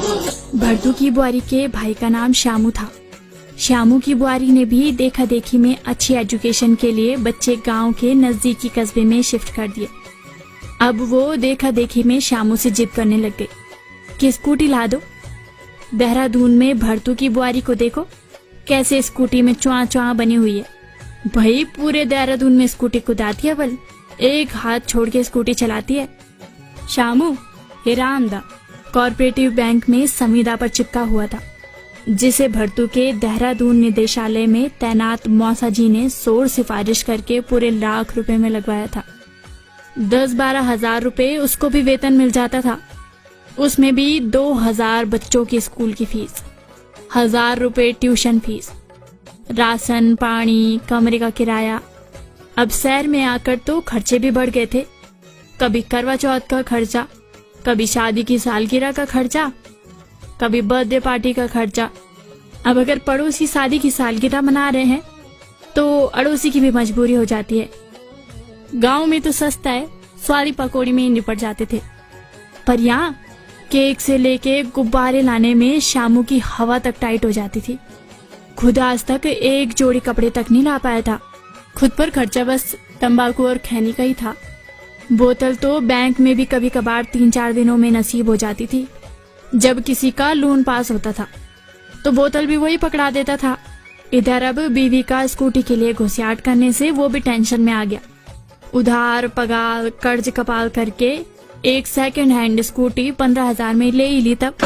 भरतू की बुआरी के भाई का नाम श्यामू था। श्यामू की बुआरी ने भी देखा देखी में अच्छी एजुकेशन के लिए बच्चे गांव के नजदीकी कस्बे में शिफ्ट कर दिए। अब वो देखा देखी में श्यामू से जिद करने लग गए कि स्कूटी ला दो। देहरादून में भरतू की बुआरी को देखो कैसे स्कूटी में चुआ चुआ बनी हुई है। भाई पूरे देहरादून में स्कूटी कुदाती है, बल एक हाथ छोड़ के स्कूटी चलाती है। श्यामू हिरामदा कॉर्पोरेटिव बैंक में संविदा पर चिपका हुआ था, जिसे भरतू के देहरादून निदेशालय में तैनात मौसा जी ने सोर सिफारिश करके पूरे लाख रुपए में लगवाया था। 10-12 हजार रुपए उसको भी वेतन मिल जाता था। उसमें भी 2000 बच्चों की स्कूल की फीस, 1000 रुपए ट्यूशन फीस, राशन पानी, कमरे का किराया। अब शहर में आकर तो खर्चे भी बढ़ गए थे। कभी करवा चौथ का खर्चा, कभी शादी की सालगिरह का खर्चा, कभी बर्थडे पार्टी का खर्चा। अब अगर पड़ोसी शादी की सालगिरह मना रहे हैं तो अड़ोसी की भी मजबूरी हो जाती है। गांव में तो सस्ता है, स्वादी पकौड़ी में ही निपट जाते थे, पर यहाँ केक से लेके गुब्बारे लाने में श्यामू की हवा तक टाइट हो जाती थी। खुद आज तक एक जोड़ी कपड़े तक नहीं ला पाया था। खुद पर खर्चा बस तंबाकू और खैनी का ही था। बोतल तो बैंक में भी कभी कभार 3-4 दिनों में नसीब हो जाती थी। जब किसी का लोन पास होता था तो बोतल भी वही पकड़ा देता था। इधर अब बीवी का स्कूटी के लिए घुसियाट करने से वो भी टेंशन में आ गया। उधार पगार कर्ज कपाल करके एक सेकंड हैंड स्कूटी 15,000 में ले ही ली। तब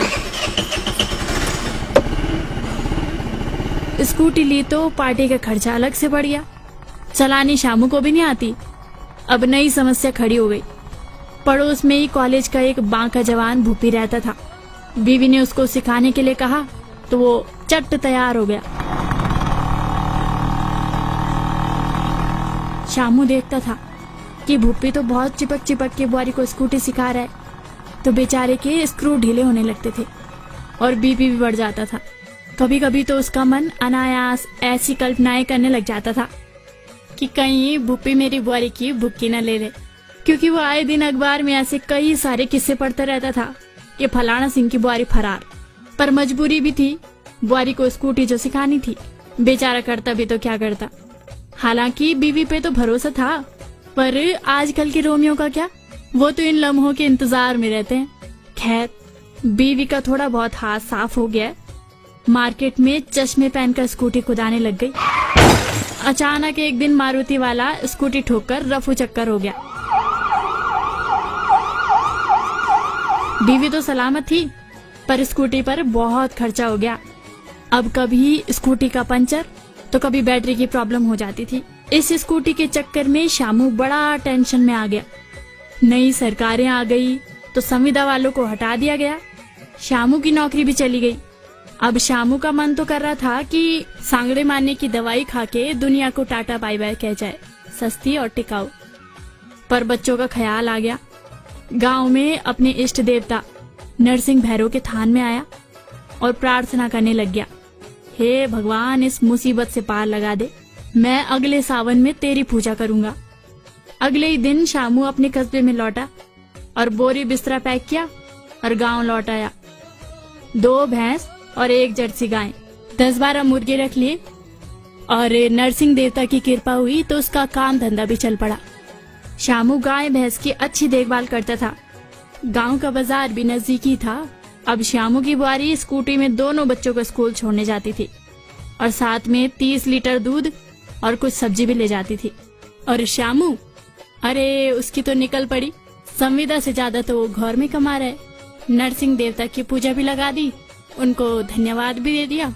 स्कूटी ली तो पार्टी का खर्चा अलग से बढ़ गया। चलानी श्यामू को भी नहीं आती। अब नई समस्या खड़ी हो गई। पड़ोस में ही कॉलेज का एक बांका जवान भूपी रहता था। बीवी ने उसको सिखाने के लिए कहा तो वो चट तैयार हो गया। श्यामू देखता था कि भूपी तो बहुत चिपक चिपक के बुआरी को स्कूटी सिखा रहा है, तो बेचारे के स्क्रू ढीले होने लगते थे और बीपी भी बढ़ जाता था। कभी कभी तो उसका मन अनायास ऐसी कल्पनाएं करने लग जाता था कि कहीं भूपी मेरी बुआरी की भुक्की न ले ले, क्योंकि वो आए दिन अखबार में ऐसे कई सारे किस्से पढ़ता रहता था कि फलाना सिंह की बुआरी फरार। पर मजबूरी भी थी, बुआरी को स्कूटी जो सिखानी थी। बेचारा करता भी तो क्या करता। हालांकि बीवी पे तो भरोसा था, पर आजकल के रोमियो का क्या, वो तो इन लम्हों के इंतजार में रहते हैं। खैर, बीवी का थोड़ा बहुत हाथ साफ हो गया। मार्केट में चश्मे पहनकर स्कूटी कुदाने लग गई। अचानक एक दिन मारुति वाला स्कूटी ठोककर रफू चक्कर हो गया। बीवी तो सलामत थी, पर स्कूटी पर बहुत खर्चा हो गया। अब कभी स्कूटी का पंचर तो कभी बैटरी की प्रॉब्लम हो जाती थी। इस स्कूटी के चक्कर में श्यामू बड़ा टेंशन में आ गया। नई सरकारें आ गई तो संविदा वालों को हटा दिया गया। श्यामू की नौकरी भी चली गई। अब श्यामू का मन तो कर रहा था कि सांगड़े मारने की दवाई खा के दुनिया को टाटा बाय बाय कह जाए, सस्ती और टिकाऊ। पर बच्चों का ख्याल आ गया। गांव में अपने इष्ट देवता नरसिंह भैरव के थान में आया और प्रार्थना करने लग गया, हे भगवान, इस मुसीबत से पार लगा दे। मैं अगले सावन में तेरी पूजा करूंगा। अगले ही दिन श्यामू अपने कस्बे में लौटा और बोरी बिस्तरा पैक किया और गांव लौट आया। 2 भैंस और 1 जर्सी गाय, 10-12 मुर्गे रख लिए और नरसिंह देवता की कृपा हुई तो उसका काम धंधा भी चल पड़ा। श्यामू गाय भैंस की अच्छी देखभाल करता था। गांव का बाजार भी नजदीकी था। अब श्यामू की बुआरी स्कूटी में दोनों बच्चों को स्कूल छोड़ने जाती थी और साथ में 30 लीटर दूध और कुछ सब्जी भी ले जाती थी। और श्यामू, अरे उसकी तो निकल पड़ी। संविदा से ज्यादा तो वो घर में कमा रहा है। नरसिंह देवता की पूजा भी लगा दी, उनको धन्यवाद भी दे दिया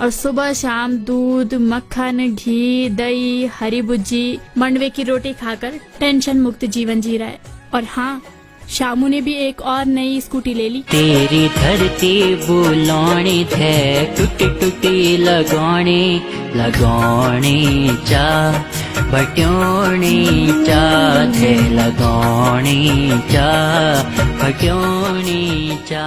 और सुबह शाम दूध, मक्खन, घी, दही, हरी भुज्जी, मंडवे की रोटी खाकर टेंशन मुक्त जीवन जी रहा है। और हाँ, श्यामू ने भी एक और नई स्कूटी ले ली। तेरी धरती बुलाने थे, टूटी टूटी लगाने लगाने चा, बट्योने चा थे, लगाने चा, बट्योने चा।